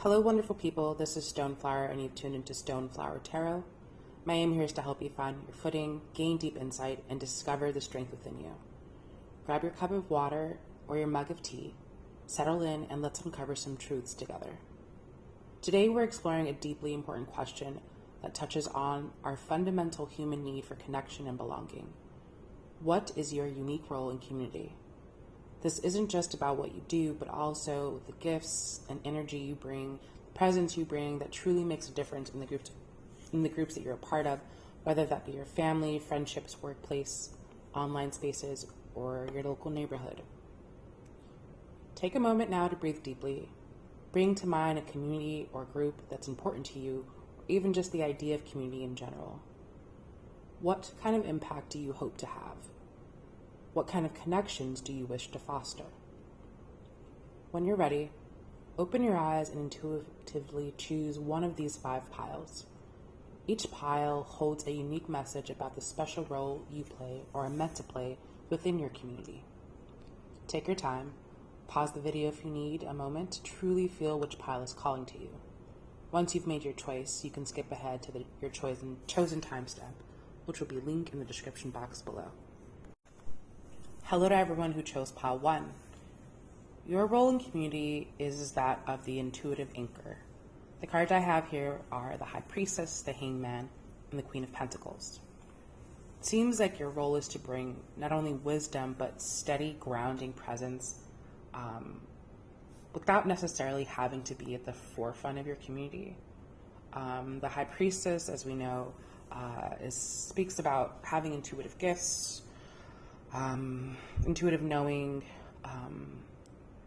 Hello, wonderful people. This is Stoneflower, and you've tuned into Stoneflower Tarot. My aim here is to help you find your footing, gain deep insight, and discover the strength within you. Grab your cup of water or your mug of tea, settle in, and let's uncover some truths together. Today, we're exploring a deeply important question that touches on our fundamental human need for connection and belonging. What is your unique role in community? This isn't just about what you do, but also the gifts and energy you bring, the presence you bring that truly makes a difference in the groups that you're a part of, whether that be your family, friendships, workplace, online spaces, or your local neighborhood. Take a moment now to breathe deeply. Bring to mind a community or group that's important to you, or even just the idea of community in general. What kind of impact do you hope to have? What kind of connections do you wish to foster? When you're ready, open your eyes and intuitively choose one of these 5 piles. Each pile holds a unique message about the special role you play or are meant to play within your community. Take your time, pause the video if you need a moment to truly feel which pile is calling to you. Once you've made your choice, you can skip ahead to your chosen timestamp, which will be linked in the description box below. Hello to everyone who chose pile 1. Your role in community is that of the intuitive anchor. The cards I have here are the High Priestess, the Hangman, and the Queen of Pentacles. It seems like your role is to bring not only wisdom, but steady, grounding presence without necessarily having to be at the forefront of your community. The High Priestess, as we know, speaks about having intuitive gifts, intuitive knowing,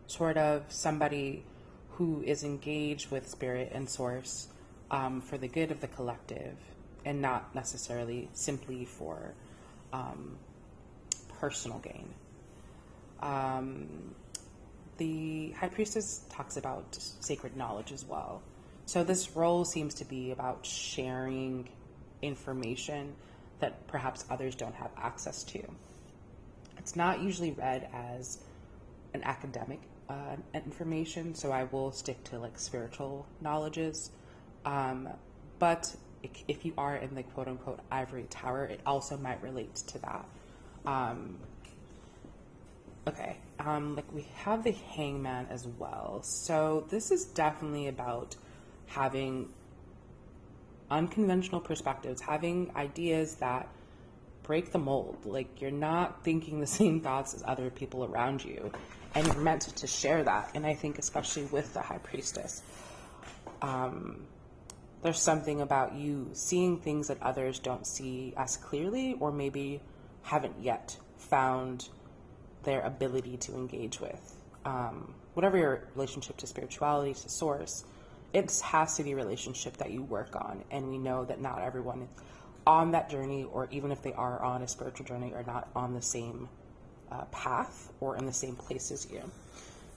sort of somebody who is engaged with spirit and source for the good of the collective and not necessarily simply for personal gain. The High Priestess talks about sacred knowledge as well. So this role seems to be about sharing information that perhaps others don't have access to. It's not usually read as an academic information, so I will stick to like spiritual knowledges. But if you are in the quote unquote ivory tower, it also might relate to that. Like we have the Hangman as well. So this is definitely about having unconventional perspectives, having ideas that break the mold. Like you're not thinking the same thoughts as other people around you, and you're meant to share that. And I think especially with the High Priestess, there's something about you seeing things that others don't see as clearly, or maybe haven't yet found their ability to engage with. Whatever your relationship to spirituality, to source, it has to be a relationship that you work on. And we know that not everyone is on that journey, or even if they are on a spiritual journey, are not on the same path or in the same place as you.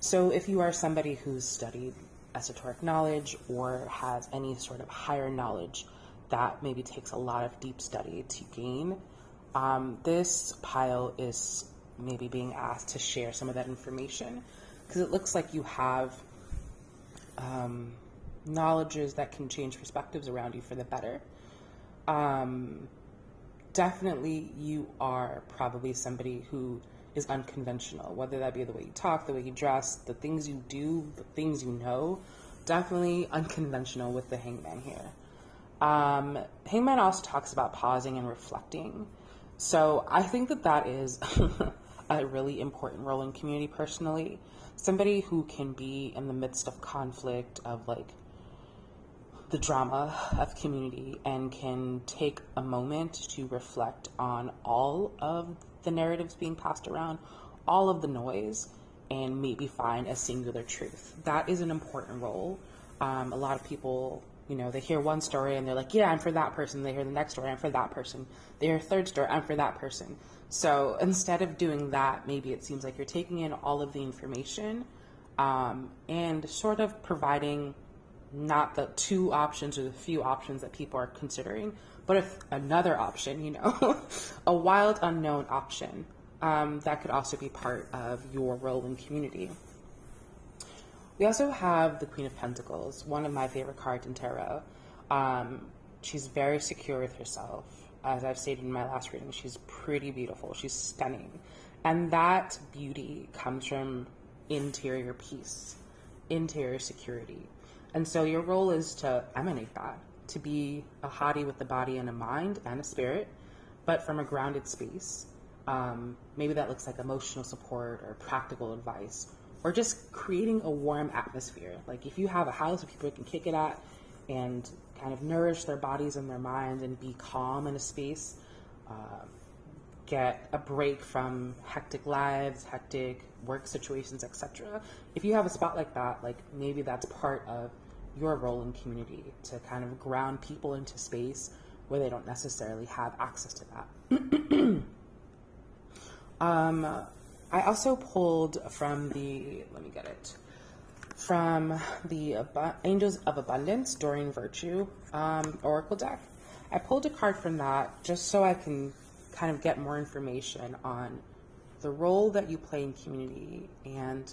So if you are somebody who's studied esoteric knowledge or has any sort of higher knowledge that maybe takes a lot of deep study to gain, this pile is maybe being asked to share some of that information, because it looks like you have knowledges that can change perspectives around you for the better. Definitely you are probably somebody who is unconventional, whether that be the way you talk, the way you dress, the things you do, the things you know. Definitely unconventional with the Hangman here. Hangman also talks about pausing and reflecting. So I think that is a really important role in community personally. Somebody who can be in the midst of conflict, of like the drama of community, and can take a moment to reflect on all of the narratives being passed around, all of the noise, and maybe find a singular truth. That is an important role. A lot of people, they hear one story and they're like, yeah, I'm for that person. They hear the next story, I'm for that person. They hear a third story, I'm for that person. So instead of doing that, maybe it seems like you're taking in all of the information and sort of providing not the 2 options or the few options that people are considering, but if another option, a wild unknown option that could also be part of your role in community. We also have the Queen of Pentacles, one of my favorite cards in tarot. She's very secure with herself. As I've stated in my last reading, she's pretty beautiful. She's stunning. And that beauty comes from interior peace, interior security. And so your role is to emanate that, to be a hottie with a body and a mind and a spirit, but from a grounded space. Maybe that looks like emotional support or practical advice, or just creating a warm atmosphere. Like if you have a house where people can kick it at and kind of nourish their bodies and their minds and be calm in a space, get a break from hectic lives, hectic work situations, etc. If you have a spot like that, like maybe that's part of your role in community, to kind of ground people into space where they don't necessarily have access to that. I also pulled from the Angels of Abundance, Doreen Virtue Oracle deck. I pulled a card from that just so I can kind of get more information on the role that you play in community and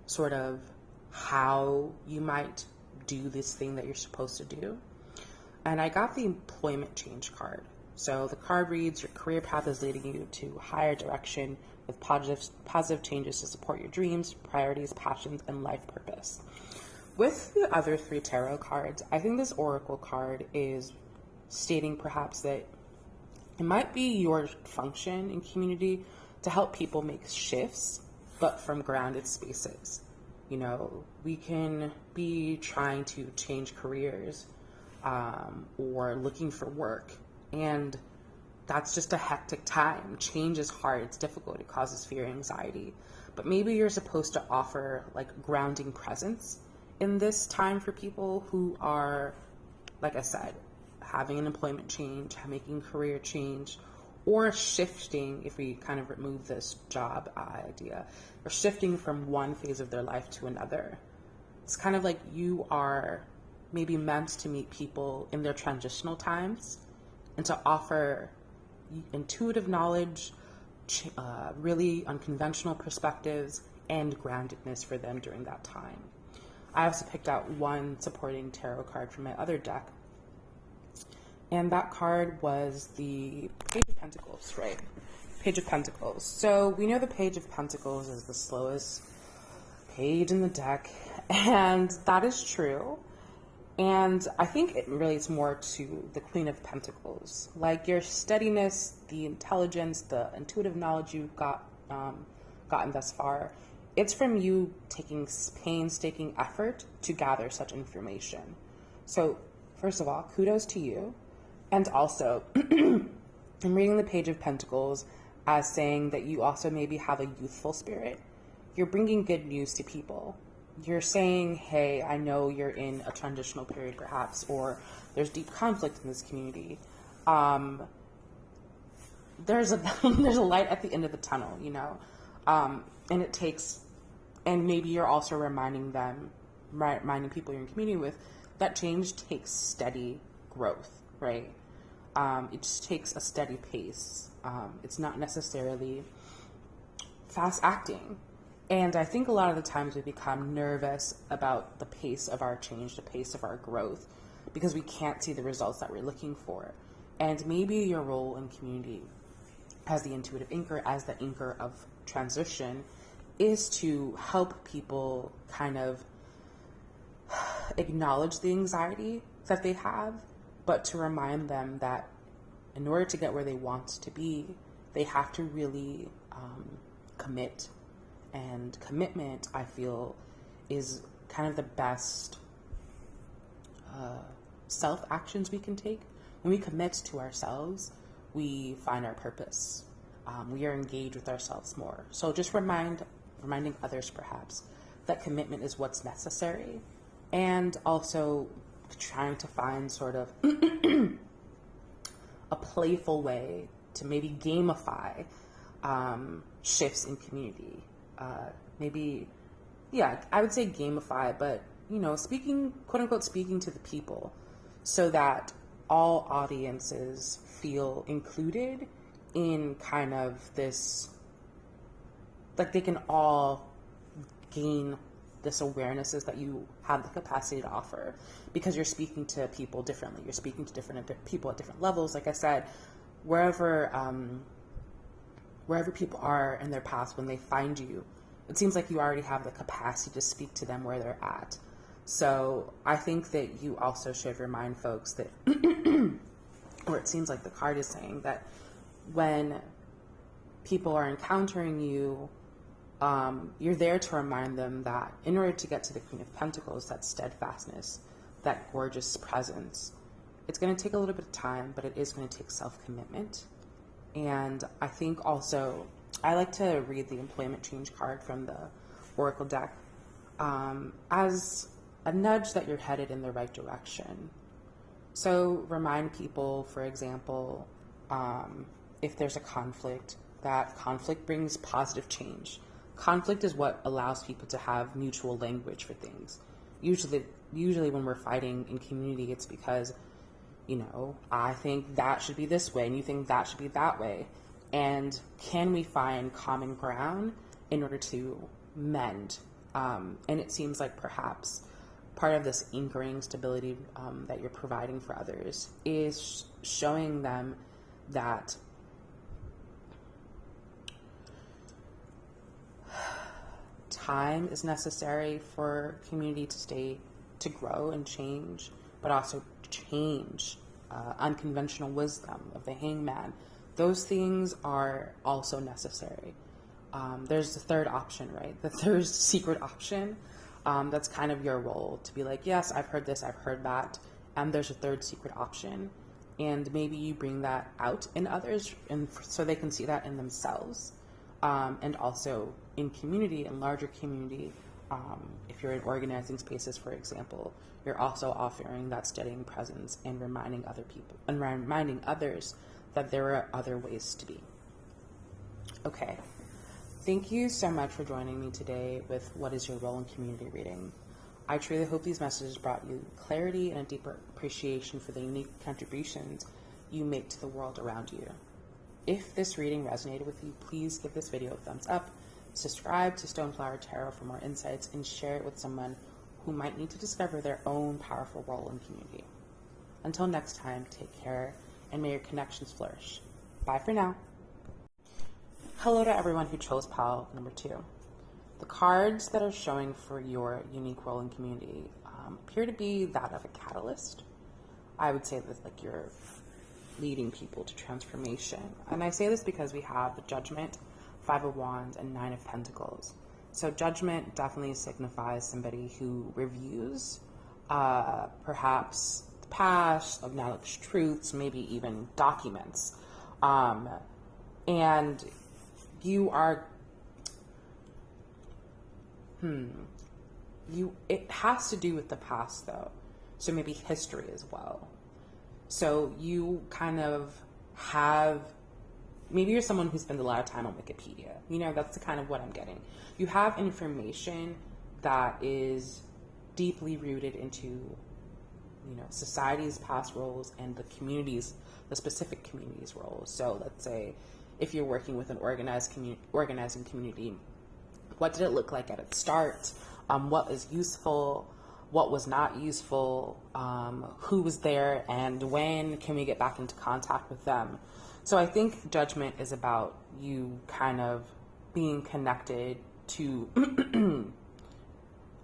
sort of how you might do this thing that you're supposed to do. And I got the employment change card. So the card reads, your career path is leading you to higher direction with positive changes to support your dreams, priorities, passions, and life purpose. With the other three tarot cards, I think this oracle card is stating perhaps that it might be your function in community to help people make shifts, but from grounded spaces. You know, we can be trying to change careers or looking for work, and that's just a hectic time. Change is hard, it's difficult, it causes fear and anxiety. But maybe you're supposed to offer like grounding presence in this time for people who are, like I said, having an employment change, making career change, or shifting, if we kind of remove this job idea, or shifting from one phase of their life to another. It's kind of like you are maybe meant to meet people in their transitional times and to offer intuitive knowledge, really unconventional perspectives, and groundedness for them during that time. I also picked out one supporting tarot card from my other deck, and that card was the Page of Pentacles, right? Page of Pentacles. So we know the Page of Pentacles is the slowest page in the deck, and that is true. And I think it relates more to the Queen of Pentacles, like your steadiness, the intelligence, the intuitive knowledge you've gotten thus far. It's from you taking painstaking effort to gather such information. So first of all, kudos to you. And also, I'm reading the Page of Pentacles as saying that you also maybe have a youthful spirit. You're bringing good news to people. You're saying, hey, I know you're in a transitional period perhaps, or there's deep conflict in this community. There's a there's a light at the end of the tunnel, you know, and it takes, and maybe you're also reminding people you're in community with that change takes steady growth, right? It just takes a steady pace. It's not necessarily fast acting. And I think a lot of the times we become nervous about the pace of our change, the pace of our growth, because we can't see the results that we're looking for. And maybe your role in community as the intuitive anchor, as the anchor of transition, is to help people kind of acknowledge the anxiety that they have, but to remind them that in order to get where they want to be, they have to really commit. And commitment, I feel, is kind of the best self-actions we can take. When we commit to ourselves, we find our purpose. We are engaged with ourselves more. So just reminding others, perhaps, that commitment is what's necessary. And also trying to find sort of a playful way to maybe gamify shifts in community. I would say gamify, but, you know, speaking, quote unquote, speaking to the people so that all audiences feel included in kind of this, like they can all gain this awareness is that you have the capacity to offer, because you're speaking to people differently. You're speaking to different people at different levels. Like I said, wherever people are in their path, when they find you, it seems like you already have the capacity to speak to them where they're at. So I think that you also should remind folks that, or it seems like the card is saying that when people are encountering you, you're there to remind them that in order to get to the Queen of Pentacles, that steadfastness, that gorgeous presence, it's going to take a little bit of time, but it is going to take self-commitment. And I think also, I like to read the employment change card from the Oracle deck as a nudge that you're headed in the right direction. So remind people, for example, if there's a conflict, that conflict brings positive change. Conflict is what allows people to have mutual language for things. Usually when we're fighting in community, it's because, you know, I think that should be this way and you think that should be that way. And can we find common ground in order to mend? And it seems like perhaps part of this anchoring stability that you're providing for others is showing them that time is necessary for community to grow and change, but also change. Unconventional wisdom of the hangman. Those things are also necessary. There's the third option, right? The third secret option. That's kind of your role to be like, yes, I've heard this, I've heard that. And there's a third secret option. And maybe you bring that out in others, and so they can see that in themselves. And also in community, in larger community, if you're in organizing spaces, for example, you're also offering that steadying presence and reminding other people and reminding others that there are other ways to be. Okay. Thank you so much for joining me today with What is Your Role in Community Reading. I truly hope these messages brought you clarity and a deeper appreciation for the unique contributions you make to the world around you. If this reading resonated with you, please give this video a thumbs up, subscribe to Stoneflower Tarot for more insights, and share it with someone who might need to discover their own powerful role in community. Until next time, take care, and may your connections flourish. Bye for now. Hello to everyone who chose pile number 2. The cards that are showing for your unique role in community appear to be that of a catalyst. I would say that like you're leading people to transformation. And I say this because we have the Judgment, 5 of Wands, and 9 of Pentacles. So Judgment definitely signifies somebody who reviews perhaps the past, acknowledges truths, maybe even documents. And you are, it has to do with the past though. So maybe history as well. So you kind of have, maybe you're someone who spends a lot of time on Wikipedia. You know, that's the kind of what I'm getting. You have information that is deeply rooted into, you know, society's past roles and the community's, the specific community's roles. So let's say if you're working with an organizing community, what did it look like at its start? What was useful? What was not useful? Who was there? And when can we get back into contact with them? So I think Judgment is about you kind of being connected to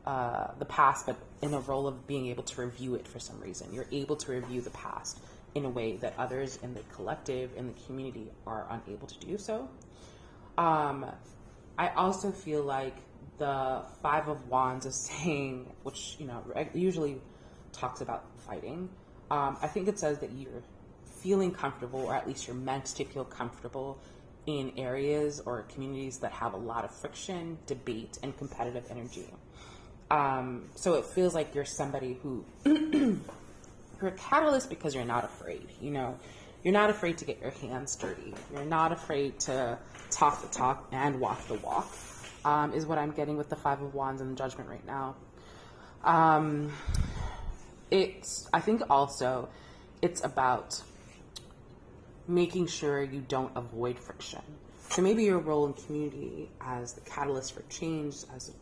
the past, but in a role of being able to review it for some reason. You're able to review the past in a way that others in the collective, in the community, are unable to do so. I also feel like the 5 of Wands is saying, which, you know, usually talks about fighting. I think it says that you're feeling comfortable, or at least you're meant to feel comfortable in areas or communities that have a lot of friction, debate, and competitive energy. So it feels like you're somebody who, you're a catalyst because you're not afraid, you know, you're not afraid to get your hands dirty. You're not afraid to talk the talk and walk the walk, is what I'm getting with the 5 of Wands and the Judgment right now. I think also it's about making sure you don't avoid friction. So maybe your role in community as the catalyst for change, as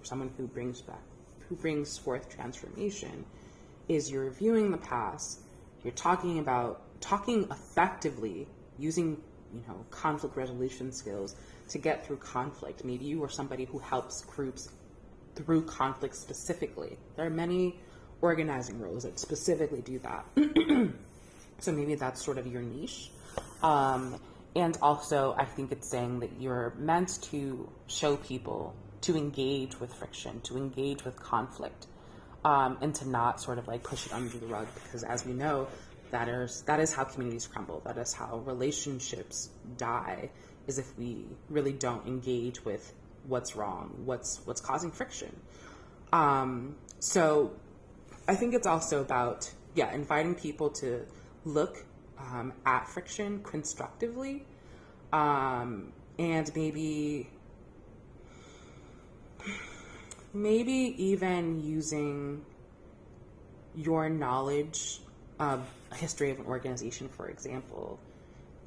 someone who brings forth transformation, is you're reviewing the past, you're talking effectively using, conflict resolution skills to get through conflict. Maybe you are somebody who helps groups through conflict specifically. There are many organizing roles that specifically do that. So maybe that's sort of your niche. And also, I think it's saying that you're meant to show people to engage with friction, to engage with conflict, and to not sort of like push it under the rug, because as we know, that is how communities crumble. That is how relationships die, is if we really don't engage with what's wrong, what's causing friction. So I think it's also about, inviting people to look at friction constructively, and maybe even using your knowledge of a history of an organization, for example,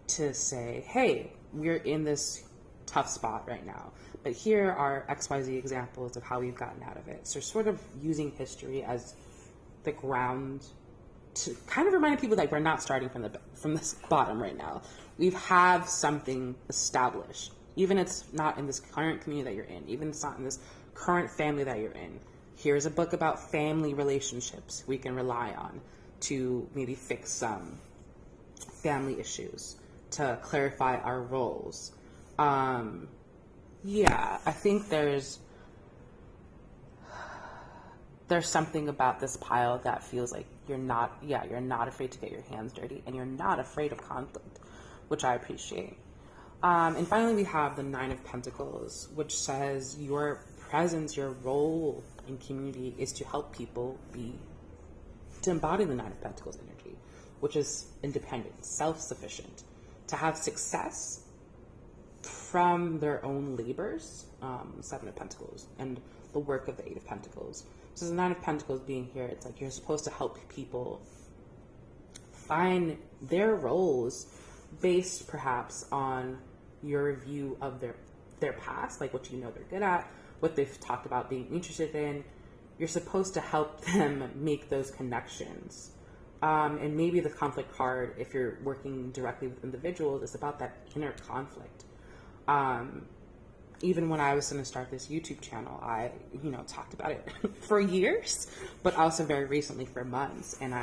to say, hey, we're in this tough spot right now, but here are XYZ examples of how we've gotten out of it. So sort of using history as the ground to kind of remind people that we're not starting from this bottom right now. We have something established. Even it's not in this current community that you're in, even it's not in this current family that you're in. Here's a book about family relationships we can rely on to maybe fix some family issues, to clarify our roles. I think there's something about this pile that feels like you're not afraid to get your hands dirty, and you're not afraid of conflict, which I appreciate. And finally, we have the Nine of Pentacles, which says your presence, your role in community is to help people to embody the Nine of Pentacles energy, which is independent, self-sufficient, to have success from their own labors, Seven of Pentacles, and the work of the Eight of Pentacles. So the Nine of Pentacles being here, it's like you're supposed to help people find their roles based perhaps on your review of their past, like what they're good at, what they've talked about being interested in. You're supposed to help them make those connections. And maybe the conflict card, if you're working directly with individuals, is about that inner conflict. Even when I was going to start this YouTube channel, I, talked about it for years, but also very recently for months. And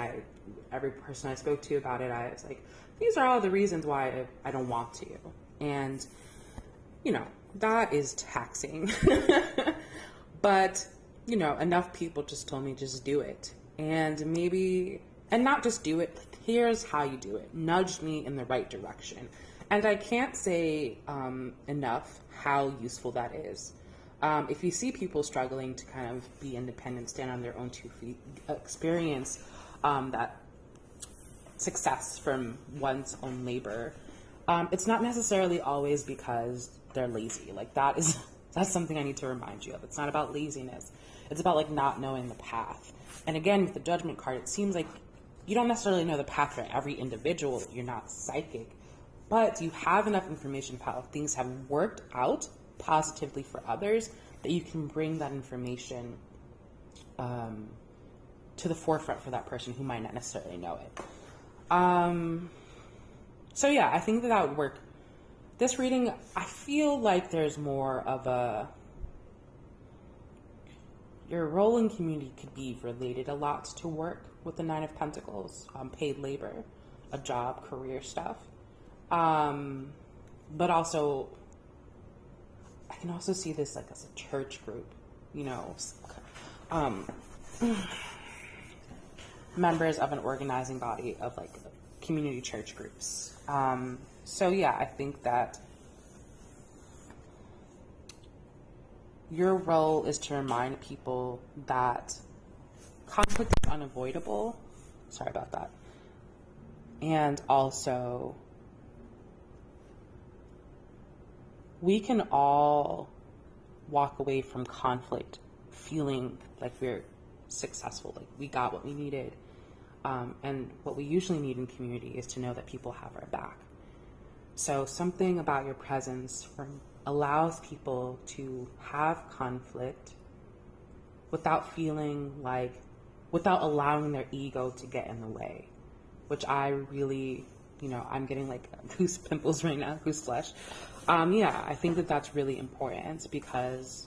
every person I spoke to about it, I was like, these are all the reasons why I don't want to. And, that is taxing. But, enough people just told me just do it. And not just do it, here's how you do it. Nudged me in the right direction. And I can't say enough how useful that is. If you see people struggling to kind of be independent, stand on their own 2 feet, experience that success from one's own labor, it's not necessarily always because they're lazy. Like that's something I need to remind you of. It's not about laziness. It's about like not knowing the path. And again, with the Judgment card, it seems like you don't necessarily know the path for every individual. You're not psychic. But you have enough information of how things have worked out positively for others that you can bring that information to the forefront for that person who might not necessarily know it. So yeah, I think that would work. This reading, I feel like there's more of your role in community could be related a lot to work with the Nine of Pentacles, paid labor, a job, career stuff. But also, I can also see this like as a church group, members of an organizing body of like community church groups. So yeah, I think that your role is to remind people that conflict is unavoidable. Sorry about that. And also, we can all walk away from conflict feeling like we're successful, like we got what we needed. And what we usually need in community is to know that people have our back. So something about your presence allows people to have conflict without without allowing their ego to get in the way, which I really, I'm getting like goose pimples right now, goose flesh. Yeah, I think that that's really important, because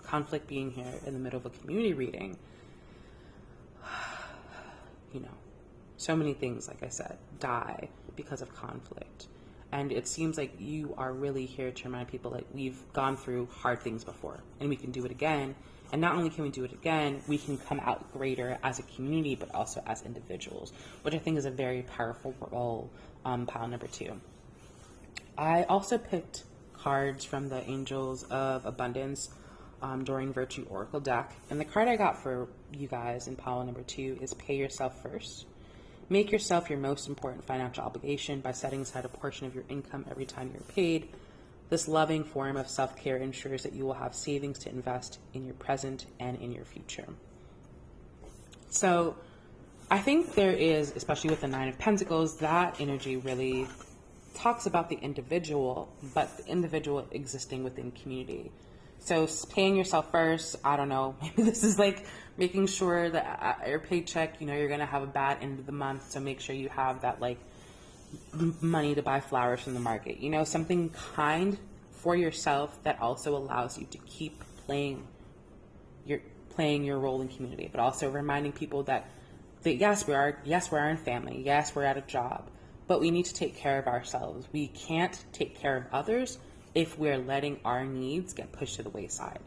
conflict being here in the middle of a community reading, so many things, like I said, die because of conflict. And it seems like you are really here to remind people, like, we've gone through hard things before and we can do it again. And not only can we do it again, we can come out greater as a community, but also as individuals, which I think is a very powerful role, pile number 2. I also picked cards from the Angels of Abundance during Virtue Oracle deck. And the card I got for you guys in pile number 2 is Pay Yourself First. Make yourself your most important financial obligation by setting aside a portion of your income every time you're paid. This loving form of self-care ensures that you will have savings to invest in your present and in your future. So I think there is, especially with the Nine of Pentacles, that energy really talks about the individual, but the individual existing within community. So paying yourself first, I don't know, maybe this is like making sure that your paycheck, you're going to have a bad end of the month. So make sure you have that like money to buy flowers from the market, something kind for yourself that also allows you to keep playing your role in community, but also reminding people that yes, we're in family. Yes, we're at a job, but we need to take care of ourselves. We can't take care of others if we're letting our needs get pushed to the wayside.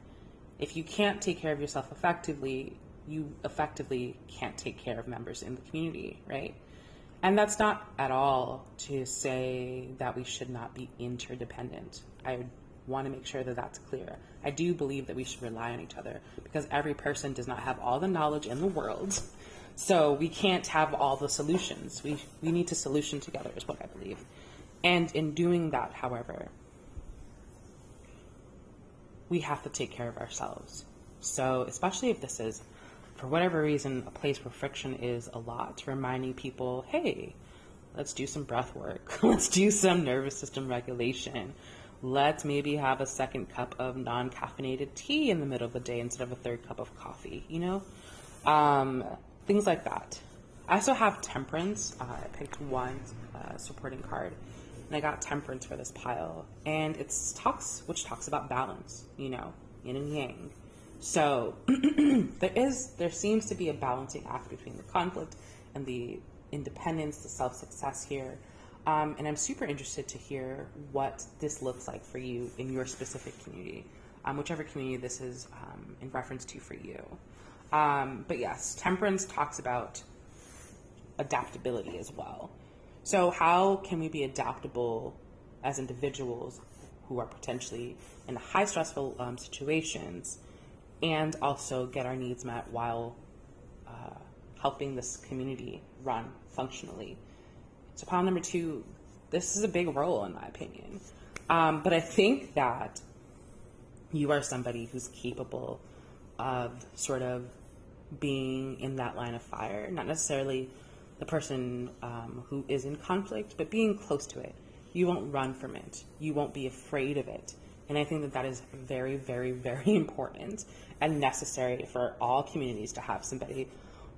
If you can't take care of yourself effectively, you effectively can't take care of members in the community, right? And that's not at all to say that we should not be interdependent. I want to make sure that that's clear. I do believe that we should rely on each other, because every person does not have all the knowledge in the world. So we can't have all the solutions. We need to solution together is what I believe. And in doing that, however, we have to take care of ourselves. So especially if this is, for whatever reason, a place where friction is a lot, reminding people, hey, let's do some breath work. Let's do some nervous system regulation. Let's maybe have a second cup of non-caffeinated tea in the middle of the day instead of a third cup of coffee, things like that. I also have Temperance. I picked one supporting card, and I got Temperance for this pile. And which talks about balance, yin and yang. So there seems to be a balancing act between the conflict and the independence, the self-success here. And I'm super interested to hear what this looks like for you in your specific community, whichever community this is in reference to for you. But yes, Temperance talks about adaptability as well. So how can we be adaptable as individuals who are potentially in high stressful situations, and also get our needs met while helping this community run functionally? So pile number 2, this is a big role in my opinion. But I think that you are somebody who's capable of sort of being in that line of fire, not necessarily the person who is in conflict, but being close to it. You won't run from it. You won't be afraid of it. And I think that that is very, very, very important and necessary for all communities, to have somebody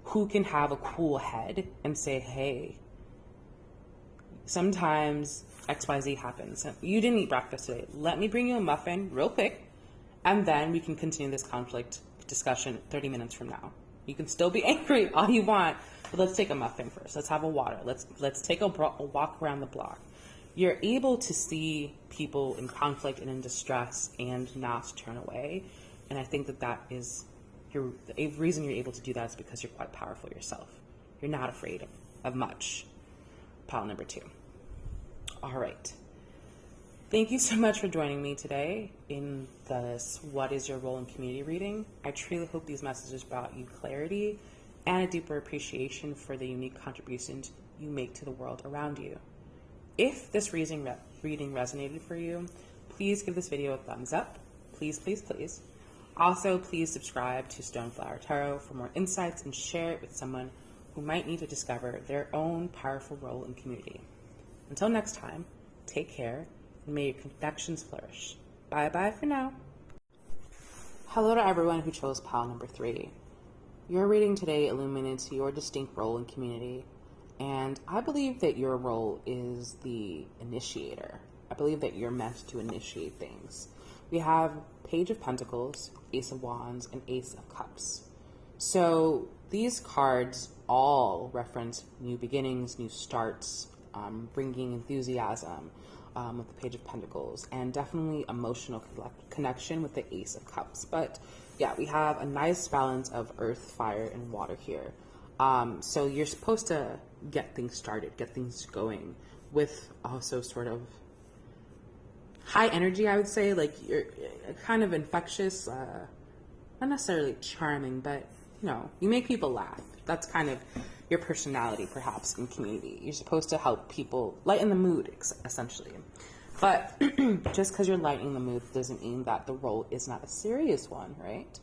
who can have a cool head and say, hey, sometimes XYZ happens. You didn't eat breakfast today. Let me bring you a muffin real quick, and then we can continue this conflict discussion 30 minutes from now. You can still be angry all you want, but let's take a muffin first. Let's have a water. Let's take a walk around the block. You're able to see people in conflict and in distress and not turn away. And I think that is the reason you're able to do that is because you're quite powerful yourself. You're not afraid of much. Pile number 2. All right. Thank you so much for joining me today in this What is Your Role in Community reading. I truly hope these messages brought you clarity and a deeper appreciation for the unique contributions you make to the world around you. If this reading resonated for you, please give this video a thumbs up. Please, please, please. Also, please subscribe to Stoneflower Tarot for more insights, and share it with someone who might need to discover their own powerful role in community. Until next time, take care, and may your connections flourish. Bye-bye for now. Hello to everyone who chose pile number 3. Your reading today illuminates your distinct role in community, and I believe that your role is the initiator. I believe that you're meant to initiate things. We have Page of Pentacles, Ace of Wands, and Ace of Cups. So these cards all reference new beginnings, new starts, bringing enthusiasm with the Page of Pentacles, and definitely emotional connection with the Ace of Cups. But yeah, we have a nice balance of earth, fire, and water here. So you're supposed to get things started, get things going with also sort of high energy, I would say. Like, you're kind of infectious, not necessarily charming, but you make people laugh. That's kind of your personality, perhaps, in community. You're supposed to help people lighten the mood, essentially. But just because you're lightening the mood doesn't mean that the role is not a serious one, right?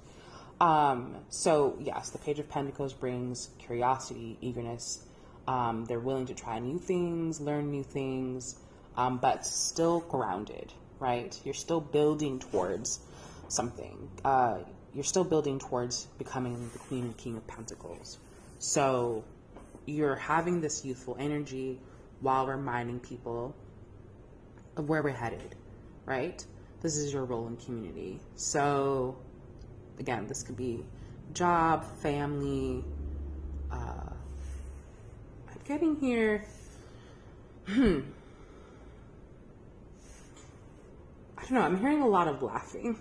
So yes, the Page of Pentacles brings curiosity, eagerness. They're willing to try new things, learn new things, but still grounded, right? You're still building towards something. You're still building towards becoming the Queen and King of Pentacles. So you're having this youthful energy while reminding people of where we're headed, right? This is your role in community. So again, this could be job, family. I'm getting here. I don't know. I'm hearing a lot of laughing.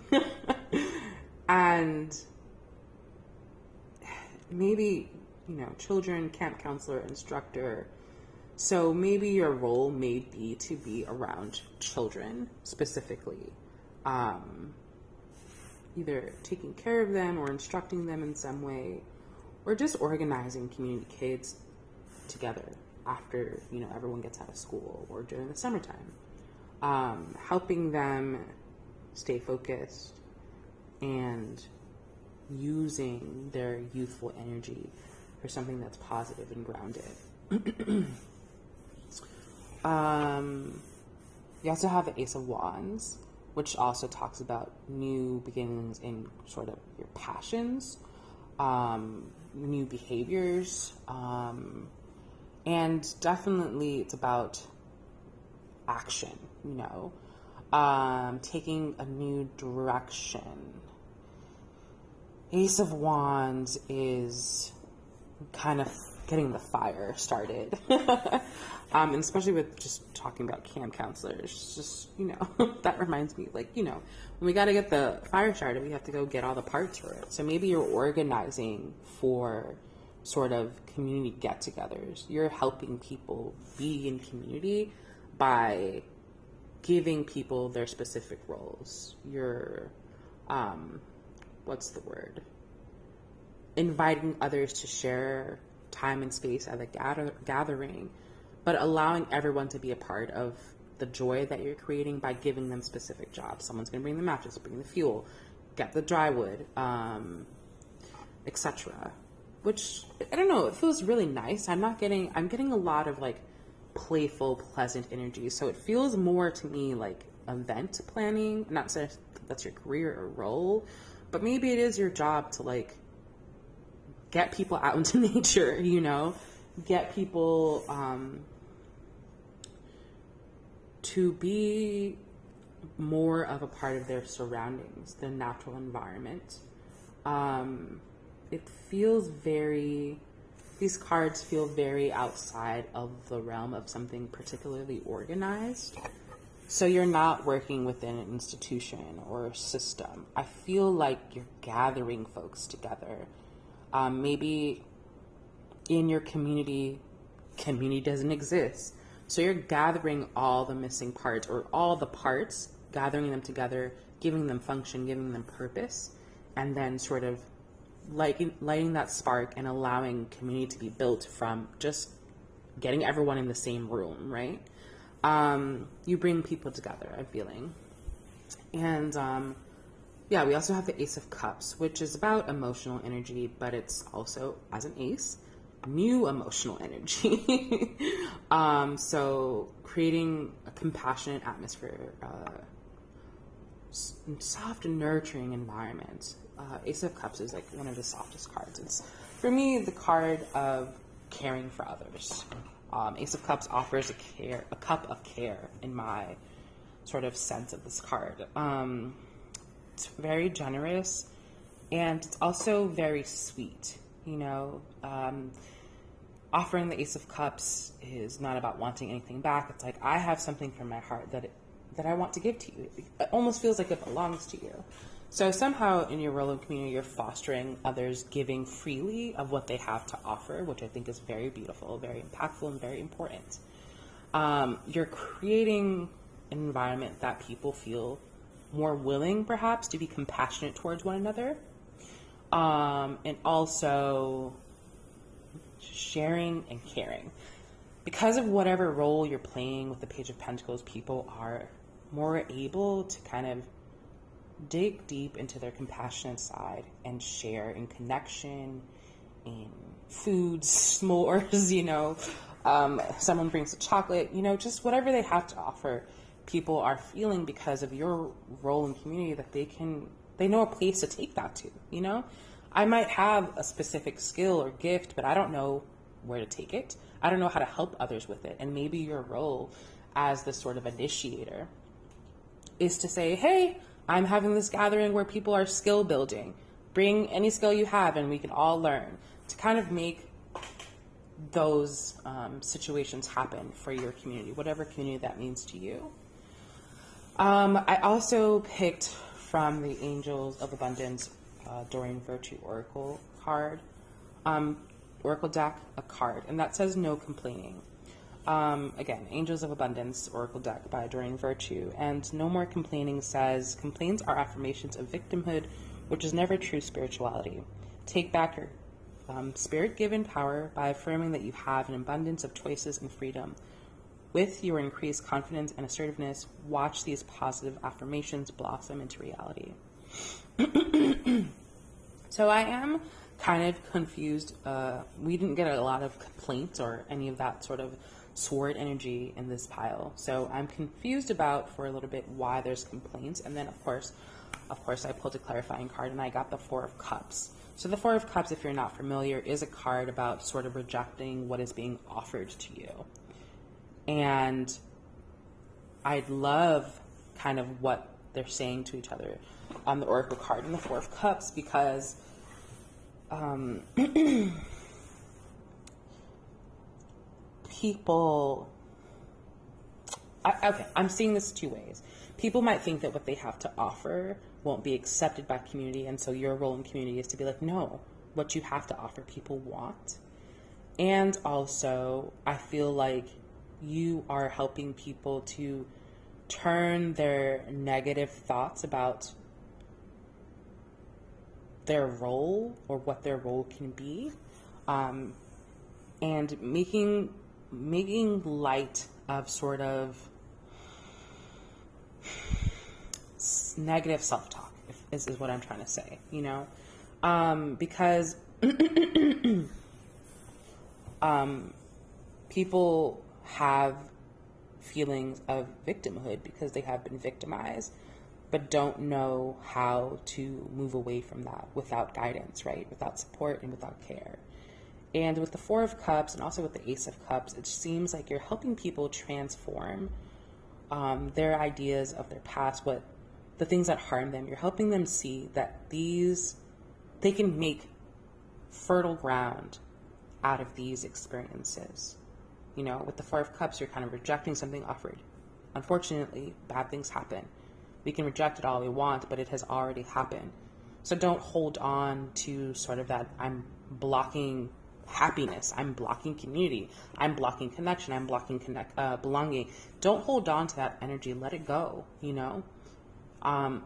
And maybe, children, camp counselor, instructor. So maybe your role may be to be around children specifically. Either taking care of them or instructing them in some way, or just organizing community kids together after, everyone gets out of school or during the summertime. Helping them stay focused and using their youthful energy for something that's positive and grounded. You also have the Ace of Wands, which also talks about new beginnings in sort of your passions, new behaviors, and definitely it's about action, taking a new direction. Ace of Wands is kind of getting the fire started. And especially with just talking about camp counselors, just, that reminds me, when we got to get the fire started, we have to go get all the parts for it. So maybe you're organizing for sort of community get-togethers. You're helping people be in community by giving people their specific roles. You're, inviting others to share time and space at a gathering, but allowing everyone to be a part of the joy that you're creating by giving them specific jobs. Someone's going to bring the mattress, bring the fuel, get the drywood, etc. Which, I don't know, it feels really nice. I'm getting a lot of playful, pleasant energy. So it feels more to me like event planning. Not saying that's your career or role, but maybe it is your job to get people out into nature, get people to be more of a part of their surroundings, the natural environment. These cards feel very outside of the realm of something particularly organized. So you're not working within an institution or a system. I feel like you're gathering folks together. Maybe in your community doesn't exist. So you're gathering all the missing parts, or all the parts, gathering them together, giving them function, giving them purpose, and then sort of lighting that spark and allowing community to be built from just getting everyone in the same room, right? You bring people together, I'm feeling. And we also have the Ace of Cups, which is about emotional energy, but it's also, as an ace, new emotional energy. So creating a compassionate atmosphere, soft and nurturing environment. Ace of Cups is like one of the softest cards. It's, for me, the card of caring for others. Ace of Cups offers a cup of care in my sort of sense of this card. It's very generous, and it's also very sweet. Offering the Ace of Cups is not about wanting anything back. It's like, I have something from my heart that I want to give to you. It almost feels like it belongs to you. So somehow in your role in community, you're fostering others giving freely of what they have to offer, which I think is very beautiful, very impactful, and very important. You're creating an environment that people feel more willing, perhaps, to be compassionate towards one another. And also sharing and caring. Because of whatever role you're playing with the Page of Pentacles, people are more able to kind of dig deep into their compassionate side and share in connection, in foods, s'mores, someone brings a chocolate, just whatever they have to offer. People are feeling, because of your role in community, that they know a place to take that to, I might have a specific skill or gift, but I don't know where to take it. I don't know how to help others with it. And maybe your role as the sort of initiator is to say, hey, I'm having this gathering where people are skill building. Bring any skill you have and we can all learn, to kind of make those situations happen for your community, whatever community that means to you. I also picked from the Angels of Abundance Doreen Virtue Oracle card, Oracle deck, a card, and that says no complaining. Again, Angels of Abundance Oracle deck by Doreen Virtue, and no more complaining says, complaints are affirmations of victimhood, which is never true spirituality. Take back your spirit-given power by affirming that you have an abundance of choices and freedom. With your increased confidence and assertiveness, watch these positive affirmations blossom into reality. So I am kind of confused. We didn't get a lot of complaints or any of that sort of sword energy in this pile. So I'm confused about, for a little bit, why there's complaints. And then, of course, I pulled a clarifying card and I got the Four of Cups. So the Four of Cups, if you're not familiar, is a card about sort of rejecting what is being offered to you. And I'd love kind of what they're saying to each other on the Oracle card and the Four of Cups, because people, I'm seeing this two ways. People might think that what they have to offer won't be accepted by community, and so your role in community is to be like, no, what you have to offer people want. And also, I feel like you are helping people to turn their negative thoughts about their role or what their role can be, and making light of sort of negative self-talk is what I'm trying to say, because people have feelings of victimhood because they have been victimized, but don't know how to move away from that without guidance, right? Without support and without care. And with the Four of Cups and also with the Ace of Cups, it seems like you're helping people transform their ideas of their past, the things that harm them. You're helping them see that they can make fertile ground out of these experiences. With the Four of Cups, you're kind of rejecting something offered. Unfortunately, bad things happen. We can reject it all we want, but it has already happened. So don't hold on to sort of that, I'm blocking happiness, I'm blocking community, I'm blocking connection, I'm blocking belonging. Don't hold on to that energy. Let it go, and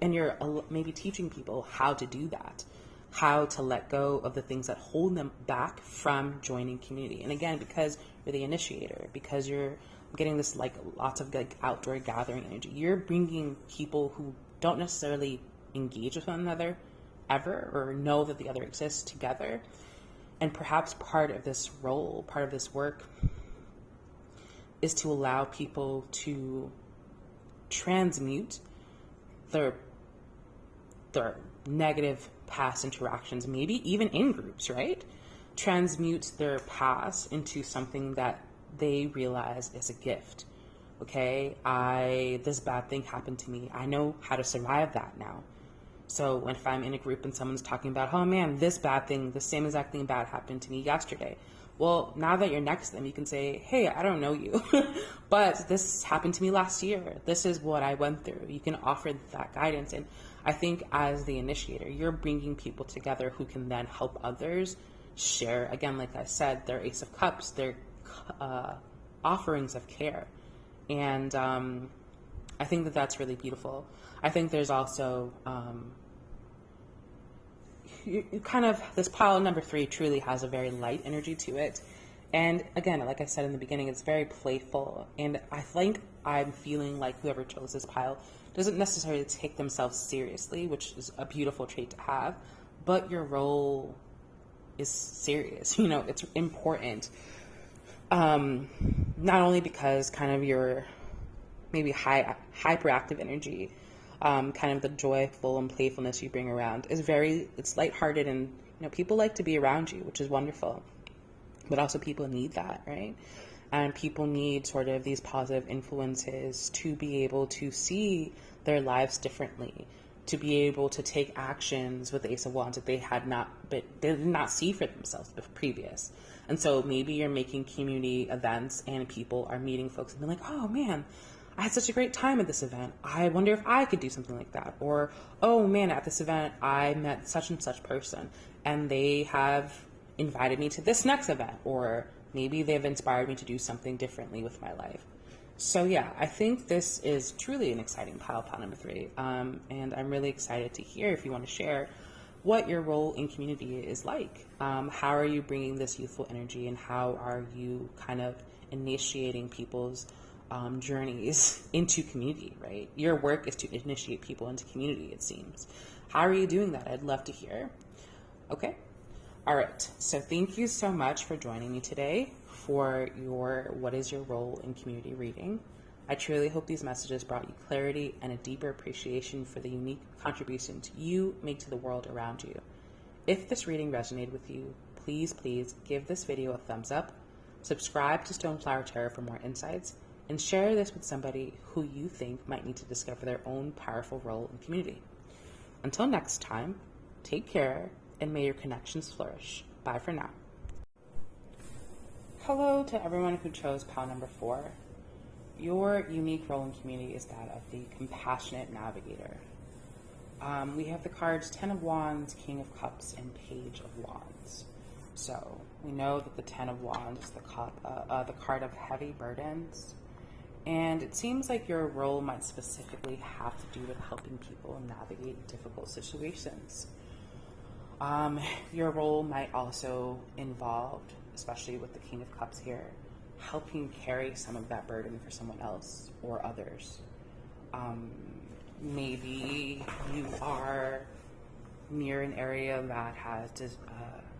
you're maybe teaching people how to do that, how to let go of the things that hold them back from joining community. And again, because you're the initiator, because you're getting this lots of outdoor gathering energy, you're bringing people who don't necessarily engage with one another ever or know that the other exists together. And perhaps part of this role, part of this work, is to allow people to transmute their negative past interactions, maybe even in groups, right? Transmute their past into something that they realize is a gift. Okay, this bad thing happened to me. I know how to survive that now. So if I'm in a group and someone's talking about, oh man, this bad thing, the same exact thing bad happened to me yesterday. Well, now that you're next to them, you can say, hey, I don't know you, but this happened to me last year. This is what I went through. You can offer that guidance. And I think as the initiator, you're bringing people together who can then help others share, again, like I said, their Ace of Cups, their offerings of care. And I think that that's really beautiful. I think there's also kind of this pile number 3 truly has a very light energy to it. And again, like I said in the beginning, it's very playful. And I think I'm feeling like whoever chose this pile doesn't necessarily take themselves seriously, which is a beautiful trait to have, but your role is serious. You know, it's important. Not only because kind of your maybe hyperactive energy, kind of the joyful and playfulness you bring around is it's lighthearted, and people like to be around you, which is wonderful. But also people need that, right? And people need sort of these positive influences to be able to see their lives differently, to be able to take actions with the Ace of Wands that they did not see for themselves previous. And so maybe you're making community events and people are meeting folks and being like, oh man, I had such a great time at this event. I wonder if I could do something like that. Or, oh man, at this event, I met such and such person and they have invited me to this next event. Or maybe they've inspired me to do something differently with my life. So yeah, I think this is truly an exciting pile number 3. And I'm really excited to hear if you want to share what your role in community is like. How are you bringing this youthful energy, and how are you kind of initiating people's journeys into community, right? Your work is to initiate people into community, it seems. How are you doing that? I'd love to hear. Okay. All right. So thank you so much for joining me today for your What is Your Role in Community reading. I truly hope these messages brought you clarity and a deeper appreciation for the unique contributions you make to the world around you. If this reading resonated with you, please give this video a thumbs up, subscribe to Stoneflower Tarot for more insights, and share this with somebody who you think might need to discover their own powerful role in community. Until next time, take care and may your connections flourish. Bye for now. Hello to everyone who chose pile number 4. Your unique role in community is that of the compassionate navigator. We have the cards 10 of Wands, King of Cups, and Page of Wands. So we know that the 10 of Wands is the card of heavy burdens. And it seems like your role might specifically have to do with helping people navigate difficult situations. Your role might also involve, especially with the King of Cups here, helping carry some of that burden for someone else or others. Maybe you are near an area that has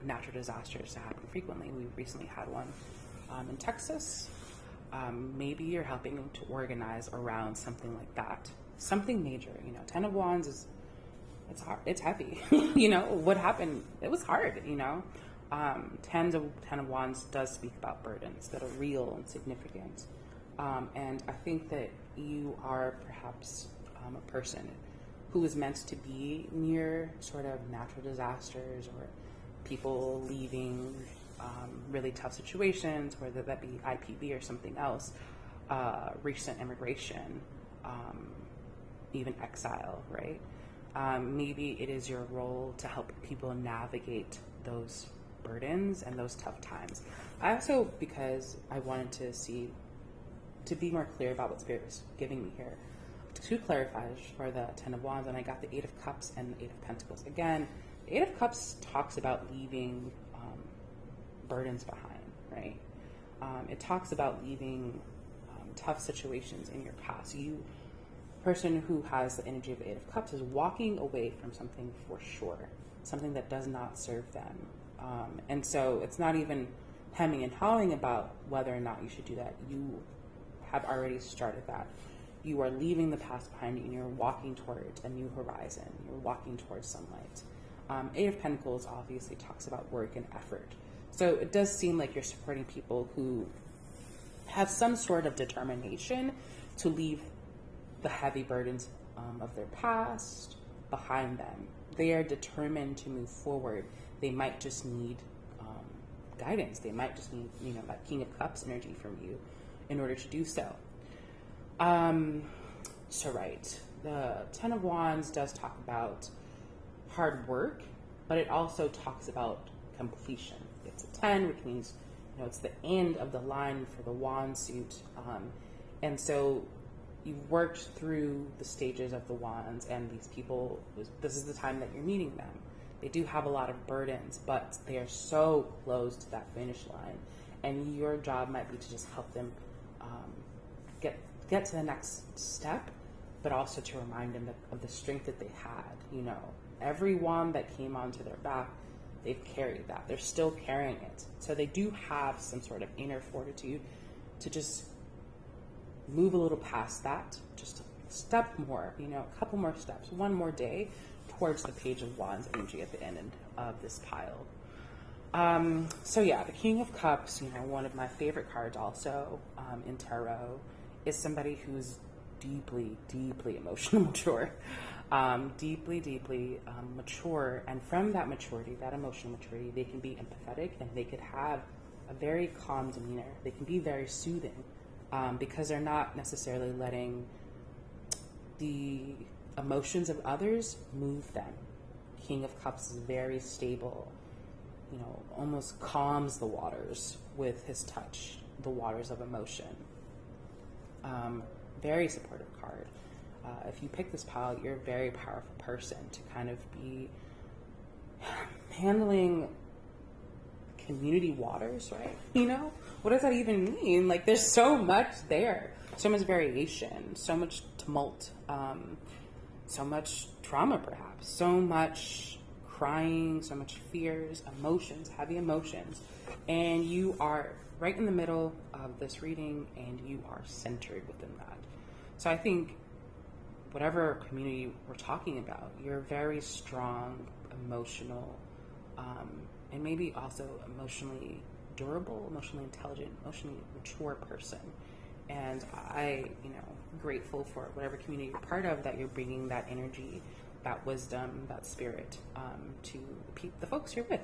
natural disasters that happen frequently. We recently had one in Texas. Maybe you're helping to organize around something like that. Something major, 10 of Wands it's hard, it's heavy. What happened, it was hard, 10 of Wands does speak about burdens that are real and significant. And I think that you are perhaps a person who is meant to be near sort of natural disasters or people leaving really tough situations, whether that be IPB or something else, recent immigration, even exile, right? Maybe it is your role to help people navigate those burdens and those tough times. I also, because I wanted to be more clear about what Spirit was giving me here, to clarify for the 10 of Wands, and I got the 8 of Cups and the 8 of Pentacles. Again, the 8 of Cups talks about leaving burdens behind, right? It talks about leaving tough situations in your past. Person who has the energy of the 8 of Cups is walking away from something for sure, something that does not serve them. And so it's not even hemming and hawing about whether or not you should do that. You have already started that. You are leaving the past behind you and you're walking towards a new horizon. You're walking towards sunlight. Eight of Pentacles obviously talks about work and effort. So it does seem like you're supporting people who have some sort of determination to leave the heavy burdens of their past behind them. They are determined to move forward. They might just need guidance. They might just need, that King of Cups energy from you in order to do so. So right, the Ten of Wands does talk about hard work, but it also talks about completion. It's a 10, which means, it's the end of the line for the wand suit. And so you've worked through the stages of the wands, and these people, this is the time that you're meeting them. They do have a lot of burdens, but they are so close to that finish line. And your job might be to just help them get to the next step, but also to remind them of the strength that they had. Every wand that came onto their back, they've carried that. They're still carrying it. So they do have some sort of inner fortitude to just move a little past that, just a step more, a couple more steps, one more day towards the Page of Wands energy at the end of this pile. So yeah, the King of Cups, one of my favorite cards also in tarot, is somebody who's deeply, deeply emotionally mature. Deeply mature, and from that maturity, that emotional maturity, they can be empathetic and they could have a very calm demeanor. They can be very soothing because they're not necessarily letting the emotions of others move them. King of Cups is very stable, almost calms the waters with his touch, the waters of emotion. Very supportive card. If you pick this pile, you're a very powerful person to kind of be handling community waters, right? What does that even mean? Like, there's so much there, so much variation, so much tumult, so much trauma, perhaps, so much crying, so much fears, emotions, heavy emotions, and you are right in the middle of this reading, and you are centered within that. So I think whatever community we're talking about, you're a very strong, emotional, and maybe also emotionally durable, emotionally intelligent, emotionally mature person. And I, grateful for whatever community you're part of, that you're bringing that energy, that wisdom, that spirit to the folks you're with,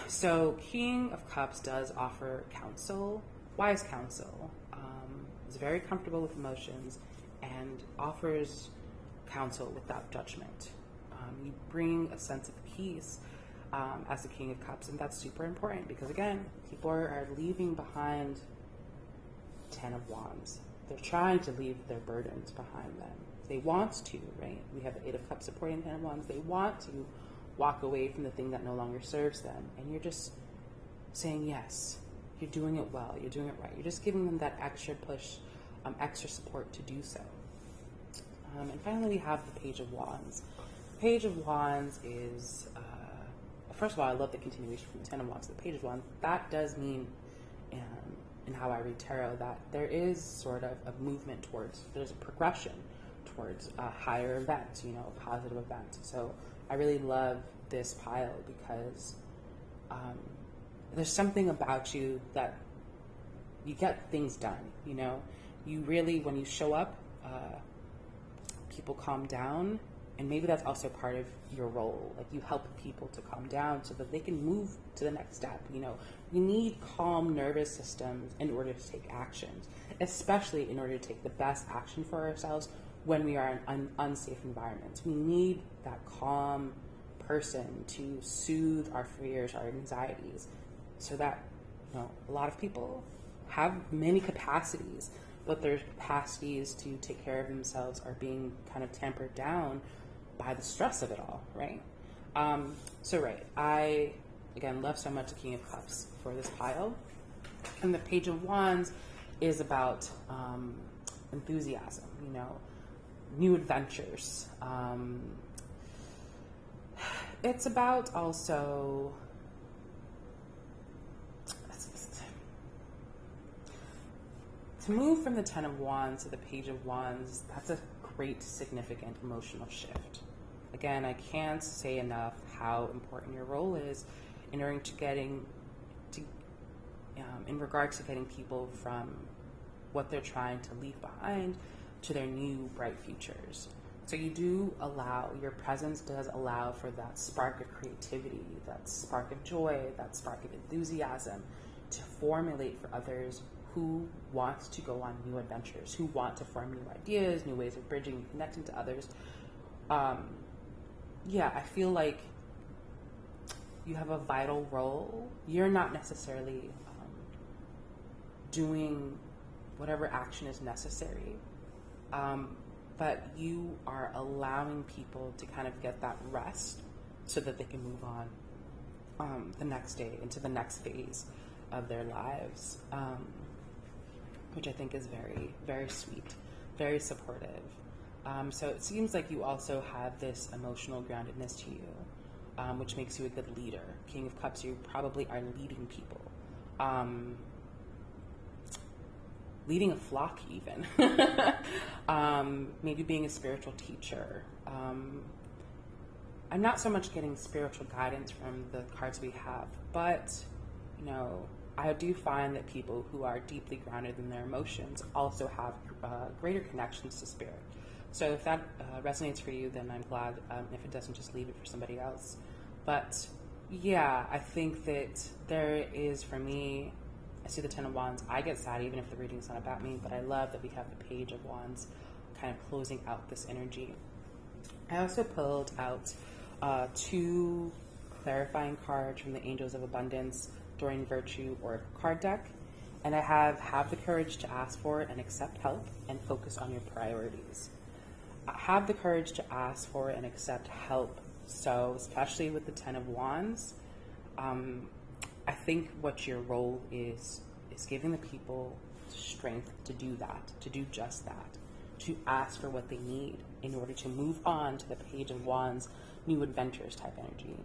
So King of Cups does offer counsel, wise counsel, is very comfortable with emotions, and offers counsel without judgment. You bring a sense of peace as the King of Cups, and that's super important because, again, people are leaving behind Ten of Wands. They're trying to leave their burdens behind them. They want to, right? We have the Eight of Cups supporting Ten of Wands. They want to walk away from the thing that no longer serves them, and you're just saying yes. You're doing it well. You're doing it right. You're just giving them that extra push, extra support to do so. And finally, we have the Page of Wands. The Page of Wands is, first of all, I love the continuation from the Ten of Wands to the Page of Wands. That does mean, in how I read tarot, that there is sort of a movement there's a progression towards higher events, positive events. So I really love this pile because there's something about you that you get things done, You really, when you show up, people calm down, and maybe that's also part of your role. Like, you help people to calm down so that they can move to the next step. We need calm nervous systems in order to take actions, especially in order to take the best action for ourselves when we are in unsafe environments. We need that calm person to soothe our fears, our anxieties, so that, a lot of people have many capacities, but their capacities to take care of themselves are being kind of tempered down by the stress of it all, right? I, again, love so much the King of Cups for this pile. And the Page of Wands is about enthusiasm, new adventures. It's about also, To move from the Ten of Wands to the Page of Wands, that's a great, significant emotional shift. Again, I can't say enough how important your role is in order to in regards to getting people from what they're trying to leave behind to their new bright futures. So you do allow, your presence does allow for that spark of creativity, that spark of joy, that spark of enthusiasm to formulate for others who want to go on new adventures, who want to form new ideas, new ways of bridging and connecting to others. I feel like you have a vital role. You're not necessarily doing whatever action is necessary, but you are allowing people to kind of get that rest so that they can move on the next day into the next phase of their lives, which I think is very, very sweet, very supportive. So it seems like you also have this emotional groundedness to you, which makes you a good leader. King of Cups, you probably are leading people. Leading a flock even. Maybe being a spiritual teacher. I'm not so much getting spiritual guidance from the cards we have, but, I do find that people who are deeply grounded in their emotions also have greater connections to spirit. So if that resonates for you, then I'm glad. If it doesn't, just leave it for somebody else. But yeah, I think that there is, for me, I see the Ten of Wands. I get sad even if the reading's not about me, but I love that we have the Page of Wands kind of closing out this energy. I also pulled out 2 clarifying cards from the Angels of Abundance, Doreen Virtue Oracle card deck. And I have the courage to ask for and accept help and focus on your priorities. Have the courage to ask for and accept help. So especially with the Ten of Wands, I think what your role is giving the people strength to do that, to do just that, to ask for what they need in order to move on to the Page of Wands, new adventures type energy.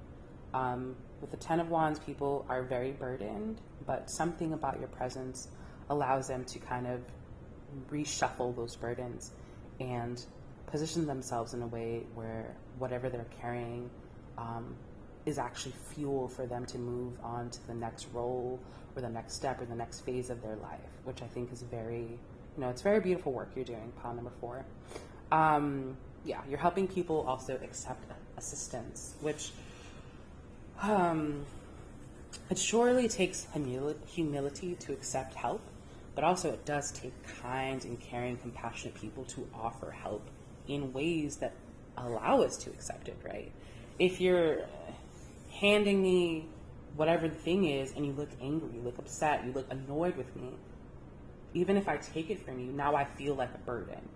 With the Ten of Wands, people are very burdened, but something about your presence allows them to kind of reshuffle those burdens and position themselves in a way where whatever they're carrying is actually fuel for them to move on to the next role or the next step or the next phase of their life, which I think is very, it's very beautiful work you're doing, pile number 4. You're helping people also accept assistance, which it surely takes humility to accept help, but also it does take kind and caring, compassionate people to offer help in ways that allow us to accept it, right? If you're handing me whatever the thing is and you look angry, you look upset, you look annoyed with me, even if I take it from you, now I feel like a burden.